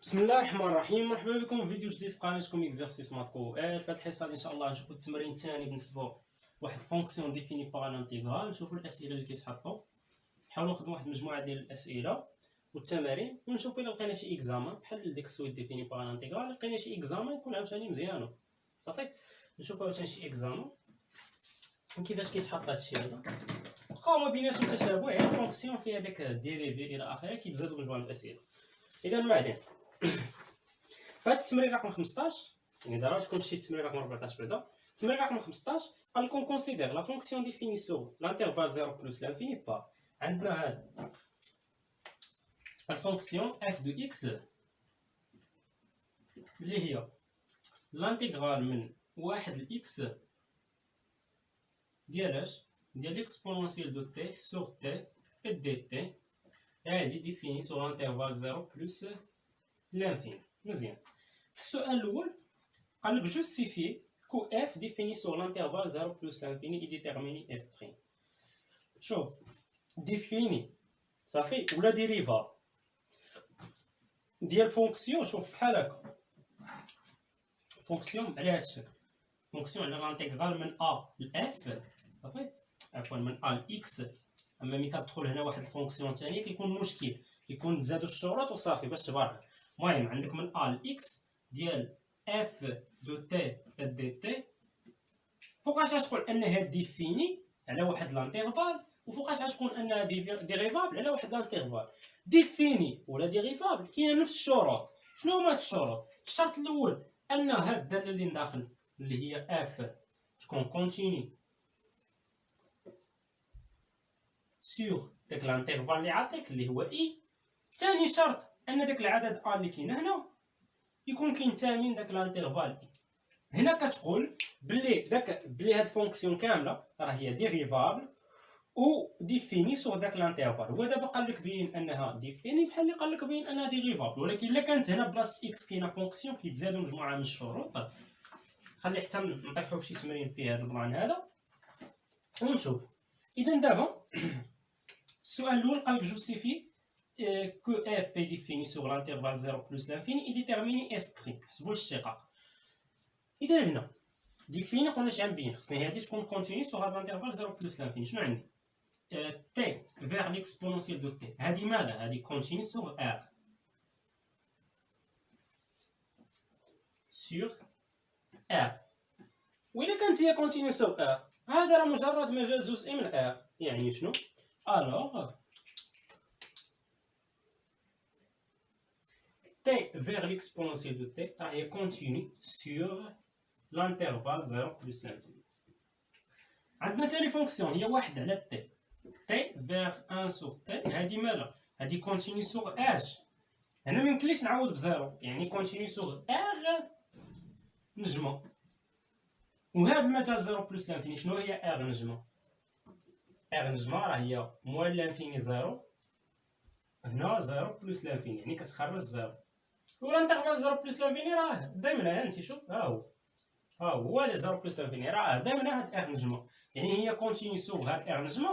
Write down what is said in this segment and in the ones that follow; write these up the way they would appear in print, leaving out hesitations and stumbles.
بسم الله الرحمن الرحيم. مرحبا بكم في فيديو جديد في قناتكم اكزرسيس ماتكو. في هذه الحصه ان شاء الله نشوفوا التمرين الثاني بالنسبه لواحد فونكسيون ديفيني باغ لانتيغرال. نشوفوا الاسئله اللي كيتحطوا، نحاولوا نخدموا واحد المجموعه ديال الاسئله والتمارين ونشوفوا الا لقينا شي اكزامان بحال ديك السويت ديفيني باغ لانتيغرال. لقينا شي اكزامان يكون عاوتاني مزيانو صافي. نشوفوا عاوتاني شي اكزامان كيفاش كيتحط هادشي هذا. بقاو ما بيناتهم تشابه، يعني فونكسيون فيها داك ديريفي الى اخره، كيتزادوا مجموعه الاسئله. اذا ما علينا فهاد التمرين رقم 15 يعني دابا تكون شي التمرين رقم 14 بعدا. التمرين رقم 15 قال لكم كونسيدير لا فونكسيون ديفيني سور لانترفال 0 بلس لانفيني با. عندنا هاد الفونكسيون اف دو اكس اللي هي لانتيغرال من واحد لاكس ديال اش ديال ليكسبونونسيال دو تي سور تي اي دي تي. هادي ديفيني سور لانترفال 0 بلس لانفيني. مزيان. في السؤال الاول قال لك جوستيفي كو اف ديفيني سور لانترفال 0 بلس لانفيني اي ديتيرميني اف بريم. شوف ديفيني صافي ولا ديريفا ديال فونكسيون. شوف بحال هكا فونكسيون على هذا الشكل، فونكسيون على لانتيغرال من ا لاف صافي، عفوا من ا لاكس. اما ملي كتدخل هنا واحد الفونكسيون ثانيه كيكون مشكل، كيكون تزادوا الشروط وصافي باش تبرهن. المهم عندك من ا لاكس ديال اف دو تي دي تي. فوقاش غتقول انها ديفيني على واحد لانترفال، وفوقاش غتكون انها ديريفابل على واحد لانترفال. ديفيني ولا ديريفابل كاينه نفس الشروط. شنو هما هاد الشروط؟ الشرط الاول ان هاد الداله اللي داخل اللي هي اف تكون كونتيني سور داك لانترفال اللي عطيك اللي هو اي. ثاني شرط ان داك العدد ا اللي كاين هنا يكون كينتمي لداك لانترفال اي. هنا كتقول بلي هاد فونكسيون كامله راه هي ديريفابل و ديفيني سور داك لانترفال. هو دابا قال لك بين انها ديفيني بحال اللي قال لك بين انها ديريفابل، ولكن الا كانت هنا بلاص اكس كاينه فونكسيون كيتزادوا مجموعه من الشروط. خلي حتى نطيحوا في شي تمرين فيه هذا البلان هذا ونشوف. اذا دابا السؤال الاول قال لك جوستيفي كو اف اي ديفيني سور لانترفال 0 بلس لانفيني اي ديتيرميني اف بريم. حسبوا الاشتقاق. اذا هنا ديفيني قلنا اش غنبين، خصني هادي تكون كونتيني سور هاد لانترفال 0 بلس لانفيني. شنو عندي؟ تي فيغ ليكسبونونسيال دو تي. هادي مالها؟ هادي كونتيني سور ار سور ار. وإلا كانت هي كونتيني سور ار هذا راه مجرد مجال جزئي من ار. يعني شنو؟ الوغ تي فيغ ليكسبونونسيال دو تي راه هي كونتيني سور لانترفال 0 بلس لانفيني. عندنا تاني فونكسيون هي واحد على تي، تي فيغ ان سور تي. هادي مالها؟ هادي كونتيني سور اش. هنا ميمكنليش نعوض بزيرو، يعني كونتيني سور ار نجمة. وهاد المجال 0 بلس لانفيني شنو هي؟ ار نجمة. ار نجمة راه هي موال لانفيني زيرو، هنا 0 بلس لانفيني يعني كتخرج زيرو. والانترفال 0 بلس لانفيني راه دايما انت شوف ها هو لي 0 بلس لانفيني راه دايما هاد ار نجمة، يعني هي كونتيني سور هاد ار نجمة.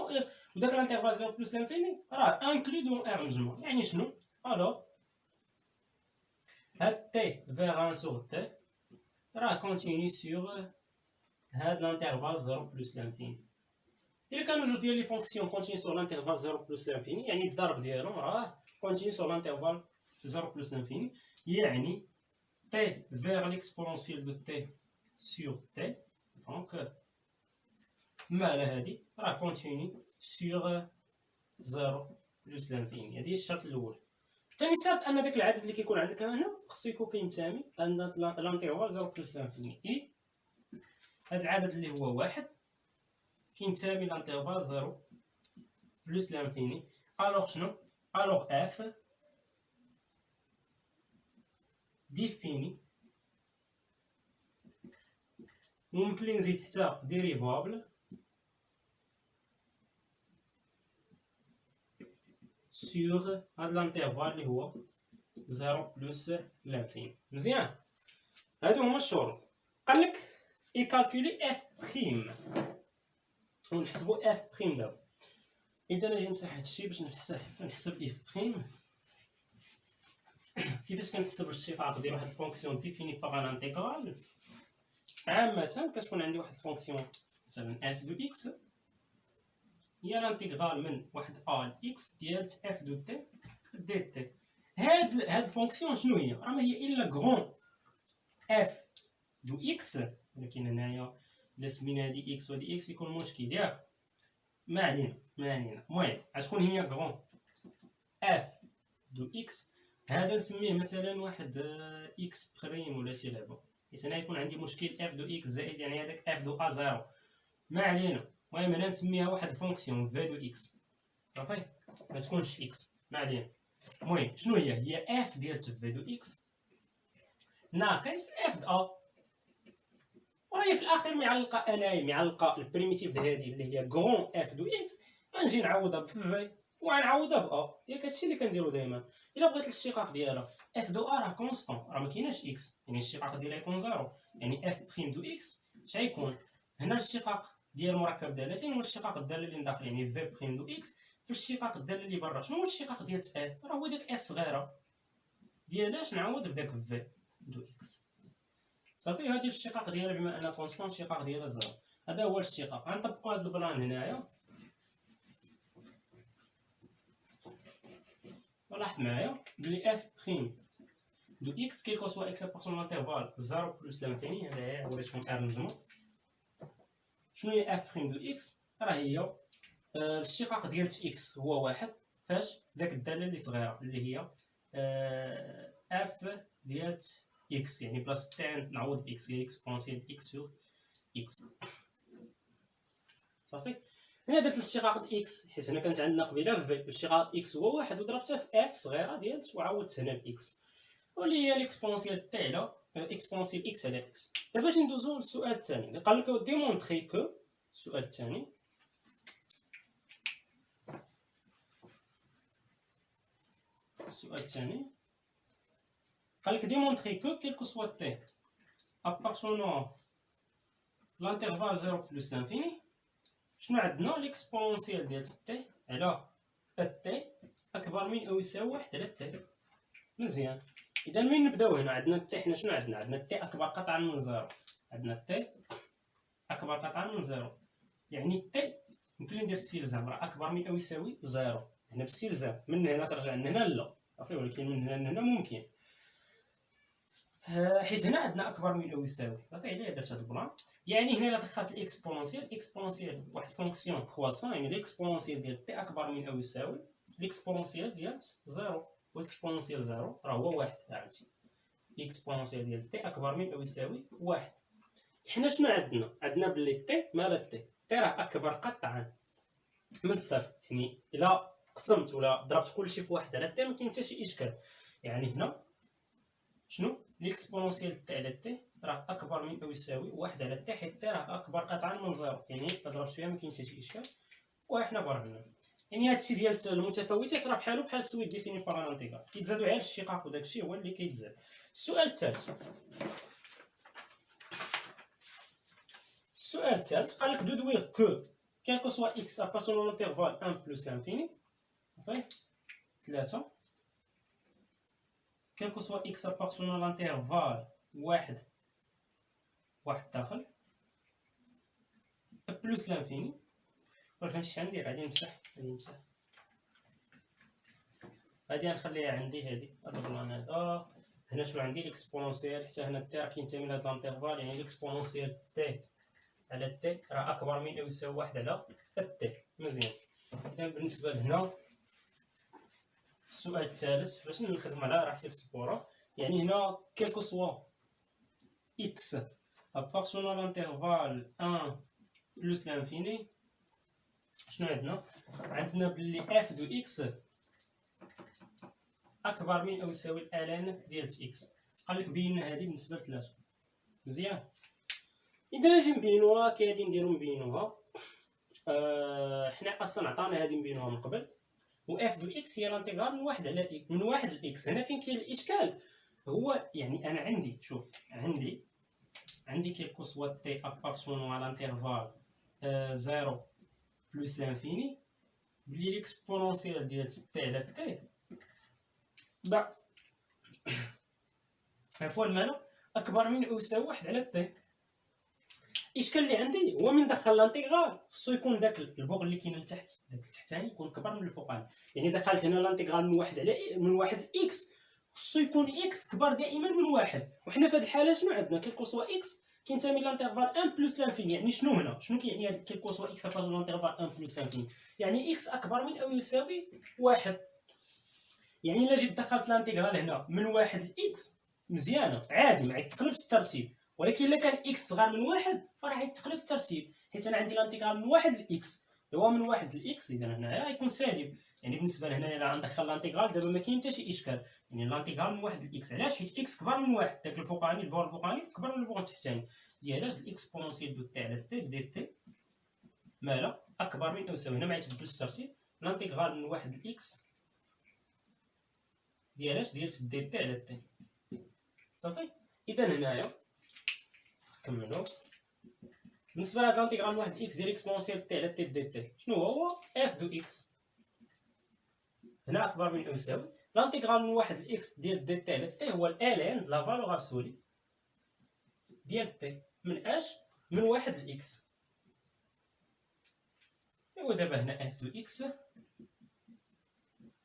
وداك الانترفال 0 بلس لانفيني راه انكلي دون ار نجمة. يعني شنو؟ الوغ هاد تي فيغ ان سور تي راه كونتيني سور هاد لانترفال 0 بلس لانفيني. إلا كانوا جوج ديال لي فونكسيون كونتيني سور لانترفال 0 بلس لانفيني يعني الضرب ديالهم راه كونتيني سور لانترفال 0 بلس لانفيني. يعني تي فيغ ليكسبونونسيال دو تي سور تي دونك مالا هادي راه كونتيني سور 0 بلس لانفيني. هادي هي الشرط الاول. ثاني شرط ان داك العدد اللي كيكون عندك هنا خصو يكون كينتمي ان لانترفال 0 بلس لانفيني. اي هاد العدد اللي هو واحد كينتمي لانترفال 0 بلس لانفيني. الوغ شنو؟ الوغ اف ديفيني ممكن لي نزيد حتى ديريفابل سور هاد لانترفال اللي هو 0 بلس لانفيني. مزيان. هادو هما الشروط. قال لك يكالكولي اف بريم ونحسبو اف بريم دابا. اذا نجي نمسح هادشي باش نحسب اف بريم. كيفاش كنحسب الاشتقاق ديال واحد الفونكسيون ديفيني باغ ان انتيغرال؟ عامة كتكون عندي واحد الفونكسيون مثلا اف دو اكس هي لانتيغرال من واحد ا اكس ديال اف دو تي دي تي. هاد الفونكسيون شنو هي؟ راه ما هي الا غرون اف دو اكس، ولكن هنايا الا سمينا هادي اكس وهادي اكس يكون مشكل ياك. ما علينا. المهم غتكون هي غرون اف دو اكس، هذا نسميه مثلا واحد اكس بريم ولا شي لعبه، حيت هنا يكون عندي مشكل اف دو اكس زائد يعني هذاك اف دو ا زيرو. ما علينا. المهم انا نسميها واحد الفونكسيون في دو اكس صافي، ما تكونش اكس. ما علينا. المهم شنو هي اف ديال في دو اكس ناقص اف د ا، وراهي في الاخير معلقه البريميتيف د هذه اللي هي غرون اف دو اكس، غنجي نعوضها بفي وغنعوضها ب ياك. هادشي اللي كنديرو دائما. الا بغيت الاشتقاق ديالها اف دو ا راه كونستون، راه ما كايناش اكس، يعني الاشتقاق ديالها يكون زيرو. يعني اف بريم دو اكس اش غيكون؟ هنا الاشتقاق ديال مركب دالتين هو الاشتقاق الداله اللي داخل، يعني في بريم دو اكس في الاشتقاق الداله اللي برا. شنو هو الاشتقاق ديال اف؟ راه هو داك اف صغيره ديالاش نعوض بداك في دو اكس صافي. هادي الاشتقاق ديالها بما انها كونستون الاشتقاق ديالها زيرو. هذا هو الاشتقاق. غنطبقوا هاد البلان هنايا. لاحظ معايا بلي اف بريم دو اكس كيلكو سوا اكس ابارتون لانترفال 0 بلس لانفيني، هذا وريتكم ار نجمو. شنو هي اف بريم دو اكس؟ راه هي الاشتقاق ديال اكس هو واحد فاش داك الداله اللي صغيره اللي هي اف ديال اكس، يعني بلاصه تاع نعوض باكس هي اكسبونسيال اكس سور اكس صافي. هنا درت الاشتقاق د اكس حيت هنا كانت عندنا قبيله في الاشتقاق اكس هو واحد وضربتها في اف صغيره ديالت وعاودت هنا باكس، واللي هي الاكسبونسيال تاع على اكسبونسيال اكس على اكس. دابا باش ندوزو للسؤال الثاني اللي قال لك ديمونطري كو. السؤال الثاني قال لك ديمونطري كو كيلكو سوا تي ابارتونون لانترفال 0 بلس لانفيني، شنو عندنا؟ ليكسبونسيال ديال تي على تي اكبر من او يساوي واحد على تي. مزيان. اذا من نبداو هنا عندنا تي، حنا شنو عندنا تي اكبر قطعا من زيرو. عندنا تي اكبر قطعا من زيرو، يعني تي يمكن ندير استلزام راه اكبر من او يساوي زيرو. هنا باستلزام من هنا ترجع لهنا لا صافي، ولكن من هنا لهنا ممكن، حيت هنا عندنا اكبر من او يساوي صافي. علاه درت هذا البلان. يعني هنا الا دخلت الاكسبونسيال واحد فونكسيون كرواسون، يعني الاكسبونسيال ديال تي اكبر من او يساوي الاكسبونسيال ديال زيرو، واكسبونسيال زيرو راه هو واحد. عرفتي الاكسبونسيال ديال تي اكبر من او يساوي واحد. حنا شنو عندنا بلي تي مالا تي راه اكبر قطعا من الصفر، يعني الا قسمت ولا ضربت كلشي في واحد على تي ما كاين حتى شي اشكال. يعني هنا شنو ليكسبونسيال تاع على تي راه اكبر من او يساوي واحد على تي، حيت تي راه اكبر قطعا من زيرو، يعني الا ضربت فيها ما كاين حتى شي اشكال. وحنا برهنا يعني هادشي ديال المتفاوتات راه بحالو بحال السويد ديفيني باغ انتيغرال، كيتزادوا على الاشتقاق وداكشي هو اللي كيتزاد. السؤال الثالث قال لك دودوير كو كيلكو سوا اكس ابارتون لانترفال 1 بلس لانفيني صافي 3 كيلكو سوا اكس ابارتون لانترفال واحد داخل بلس لانفيني. ولا فهمتي اش غندير؟ غادي نمسح غادي نخليها عندي هادي هذا البلان هذا. هنا شنو عندي الاكسبونسيال، حتى هنا تي راه كينتمي لهاد لانترفال، يعني الاكسبونسيال تي على تي راه اكبر من او يساوي واحد على تي. مزيان. اذا بالنسبه لهنا السؤال الثالث باش نخدم على راحتي في السبوره، يعني هنا كيلكو سوا اكس ابارتونون لانترفال 1 بلس لانفيني، شنو عندنا بلي اف دو اكس اكبر من او يساوي الالان ديال اكس. قال لك بين هذه بالنسبه لثلاثه. مزيان. اذا نجي نبينوها كي غادي نديرو نبينوها. حنا اصلا عطانا هذه نبينوها من قبل، و اف دو اكس هي لانتيغرال من واحد على اكس من واحد لاكس. هنا فين كاين الاشكال هو يعني انا عندي شوف عندي كيلكو سوا تي ابارتونون على لانترفال 0 بلس لانفيني، بلي ليكسبونونسيال ديال تي على تي عفوا مالا اكبر من او يساوي 1 على تي. الاشكال اللي عندي هو من دخل لانتيغرال خصو يكون داك البوغ اللي كاين لتحت، داك التحتاني يكون كبر من الفوقاني. يعني دخلت هنا لانتيغرال من 1 على من 1 لاكس، خصو يكون اكس كبر دائما من 1. وحنا في هذه الحاله شنو عندنا؟ كيلكو سوا اكس كينتمي لانتيغرال 1 بلس لانفيني. يعني شنو هنا؟ شنو كيعني هذا كيلكو سوا اكس ابارت لانتيغرال 1 بلس لانفيني؟ يعني اكس اكبر من او يساوي 1. يعني الا جيت دخلت لانتيغرال هنا من 1 لاكس مزيانه عادي ما يتقلبش الترتيب، ولكن الا كان اكس صغار من 1 فراه يتقلب الترتيب، حيت انا عندي لانتيغرال من 1 لاكس. هو من 1 لاكس اذا هنايا غيكون سالب. يعني بالنسبه لهنا الا غندخل لانتيغرال دابا ما كاين حتى شي اشكال. يعني لانتيغرال من 1 لاكس علاش؟ حيت اكس كبر من 1، داك الفوقاني البور الفوقاني كبر من البور التحتاني. ديالاش الاكسبونسيال دو تي على تي دي تي مالا اكبر من او يساوي، هنا ما يتبدلش الترتيب، لانتيغرال من 1 لاكس ديالاش ديال دي تي على تي. صافي. اذا هنايا كملوا. بالنسبه لهاد لانتيغرال من 1 لاكس ديال اكسبونسيال تي على تي دي تي شنو هو؟ اف دو اكس هنا اكبر من او يساوي لانتيغرال من 1 لاكس ديال دي تي على تي هو الالين د لا فالور ابسولي ديال تي من اش من 1 لاكس. ايوا دابا هنا اف دو اكس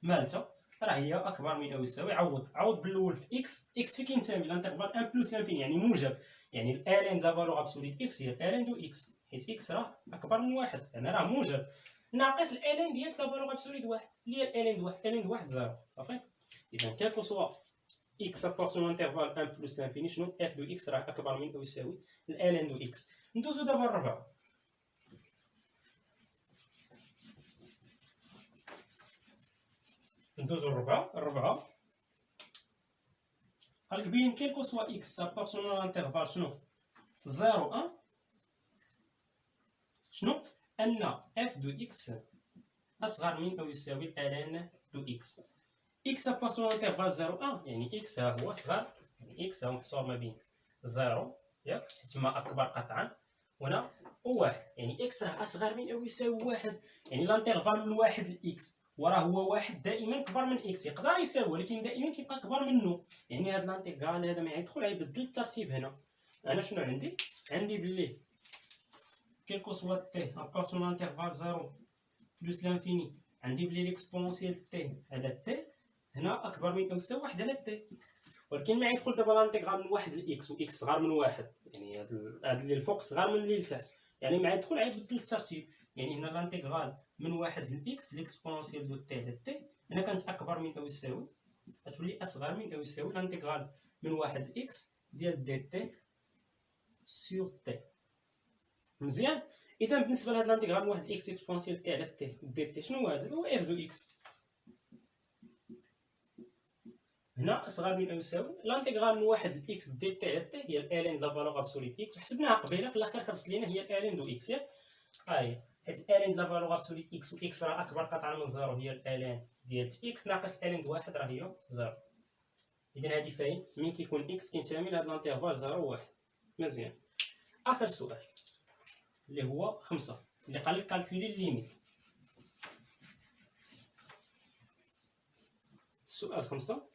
مالتا راه هي اكبر من او يساوي، عوض بالاول في اكس. اكس فين كينتمي لانتيغرال 1 بلس لانفيني يعني موجب، يعني الالين د لا فالور ابسولي د اكس هي الالين دو اكس، حيت اكس راه اكبر من 1 يعني راه موجب، ناقص الالين ديال لا فالور ابسولي د 1 اللي هي الالين د 1. الالين د 1 زيرو. صافي. اذا كيلكو سوا اكس ابارتون لانتيغرال 1 بلس لانفيني شنو اف دو اكس راه اكبر من او يساوي الالين دو اكس. ندوزو دابا الربعه. الربعه قالك بين كيلكو سوا اكس ابارتون لانتيغرال شنو 0 1 شنو ان اف دو اكس اصغر من او يساوي الالين دو اكس. اكس ابارتون لانتيغرال 0 1 يعني اكس ها هو صغر، يعني اكس هو محصور ما بين 0 ياك تما اكبر قطعا هنا و1، يعني اكس راه اصغر من او يساوي 1. يعني لانتيغرال من 1 لاكس وراه هو 1 دائما كبر من اكس، يقدر يساوي ولكن دائما كيبقى كبر منه. يعني هذا لانتيغرال هذا ما يدخل غيبدل الترتيب هنا. انا شنو عندي؟ عندي بلي كيلكو سوا تي ابارتون لانتيغرال 0 بلس لانفيني عندي بلي ليكسبونسيال تي على تي هنا اكبر من او يساوي 1 على تي، ولكن ما يدخل دابا لانتيغرال من 1 لاكس واكس صغار من 1، يعني هاد اللي الفوق صغار من اللي لتحت، يعني مع يدخل غيبدل الترتيب. يعني هنا لانتيغرال من 1 لاكس ليكسبونسيال دو تي على تي هنا كانت اكبر من او يساوي غتولي اصغر من او يساوي لانتيغرال من 1 لاكس ديال دي تي سور تي. مزيان. اذا بالنسبه لهاد لانتيغرال من 1 لاكس اكسبونسيال تي على تي دي تي شنو هذا؟ هو اف دو اكس هنا اصغر من او يساوي لانتيغرال من 1 لاكس دي تي على تي هي الالين د لا فالور ابسولي د اكس، وحسبناها قبيله في الاخر خرجت لينا هي الالين دو اكس ياك. ها هي حيت الالين د لا فالور ابسولي د اكس و اكس راه اكبر قطعه من 0 هي الالين ديال اكس ناقص الالين د 1 راه هي 0. اذا هذه فاين من كيكون اكس كينتمي لهاد لانتيغرال 0 و 1. مزيان. اخر سؤال اللي هو 5 اللي قال لك كالكولي ليميت. السؤال 5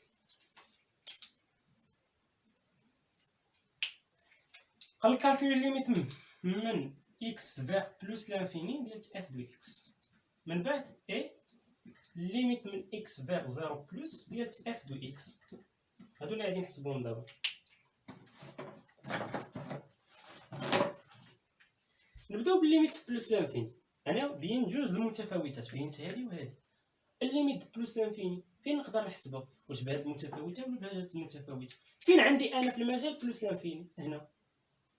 قال لك كالكولي ليميت من اكس فيغ بلس لانفيني ديال اف دو اكس، من بعد اي ليميت من اكس فيغ 0 بلس ديال اف دو اكس. هادو اللي غادي نحسبوهم دابا. نبداو بالليميت بلس لانفيني. انا بين جوج المتفاوتات، بينت هذه وهذه. الليميت بلس لانفيني فين نقدر نحسبها؟ واش بهاد المتفاوته ولا بهاد المتفاوته؟ فين عندي انا في المجال بلس لانفيني؟ هنا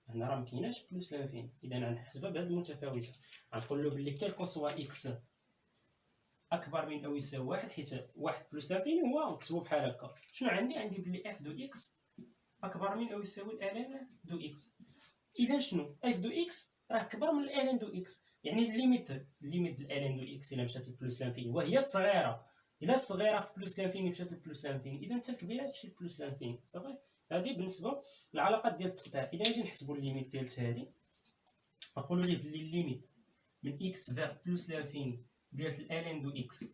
راه مكايناش بلس لانفيني، اذا غنحسبها بهاد المتفاوته. غنقول له بلي كيلكو سوا اكس اكبر من او يساوي 1 حيت 1 بلس لانفيني هو نكتبو بحال هكا. شنو عندي بلي اف دو اكس اكبر من او يساوي الالين دو اكس. اذا شنو اف دو اكس راه كبر من الالين دو اكس، يعني الليميت الالين دو اكس الا مشات لبلس لانفيني وهي الصغيره، الا الصغيره في بلس لانفيني مشات لبلس لانفيني اذا حتى الكبيره تمشي لبلس لانفيني. صافي. هذه بالنسبه للعلاقات ديال التقطيع. اذا نجي نحسبوا الليميت ديال هذه نقولوا ليه بلي الليميت من اكس فيغ بلس لانفيني ديال الالين دو اكس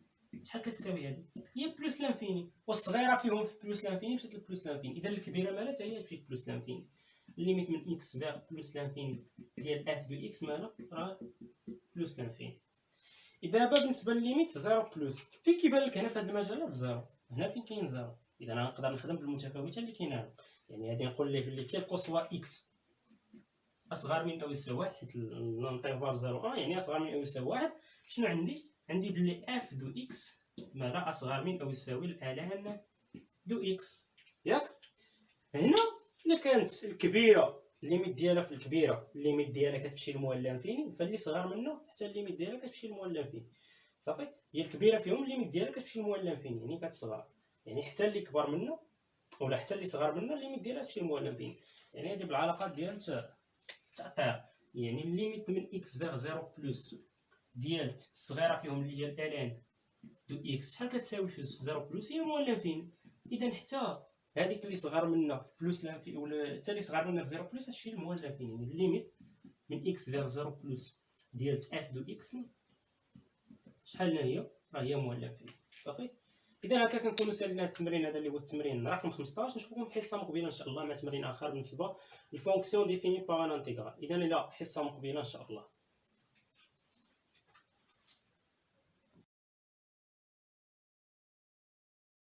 شحال كتساوي هذه؟ هي بلوس لانفيني، والصغيره فيهم في بلوس لانفيني مشات لبلوس لانفيني، اذا الكبيره مالها حتى هي تمشي لبلوس لانفيني. الليميت من اكس فيغ بلوس لانفيني ديال اف دو اكس مالها راه بلوس لانفيني. دابا بالنسبه لليميت في زيرو بلوس، فين كيبان لك هنا في هذه المجله زيرو، هنا فين كاين زيرو، اذا انا نقدر نخدم بالمتفاوته اللي كاينه هنا. يعني غادي نقول ليه بلي كيل كوسوا اكس اصغر من او يساوي واحد، حيت الانترفال زيرو يعني اصغر من او يساوي واحد، شنو عندي بلي اف دو اكس مالا اصغر من او يساوي الان دو اكس، ياك؟ هنا الا كانت الكبيره الليميت ديالها في الكبيره الليميت ديالها كتمشي لموال لانفيني، فاللي صغر منه حتى الليميت ديالها كتمشي لموال لانفيني، صافي. هي الكبيره فيهم الليميت ديالها كتمشي لموال لانفيني، يعني كتصغر، يعني حتى اللي كبر منه ولا حتى اللي صغر منه الليميت ديالها تمشي لموال لانفيني. يعني هذه بالعلاقات ديال التأطير، يعني الليميت من اكس فيغ زيرو بلس ديال الصغيره فيهم اللي هي الان دو اكس شحال كتساوي في زيرو بلس هي موال لانفيني. اذا حتى هذيك اللي صغر منها في بلس لانفيني ولا حتى اللي صغر منها في زيرو بلس تمشي لموال لانفيني. يعني الليميت من اكس فيغ زيرو بلس ديال اف دو اكس شحال هي؟ راه هي موال لانفيني، صافي. اذا هكا كنكونوا سالينا التمرين هذا اللي هو التمرين رقم 15. نشوفكم في حصه مقبله ان شاء الله مع تمرين اخر بالنسبه للفونكسيون ديفيني باغ ان انتيغرال. اذا الى حصه مقبله ان شاء الله.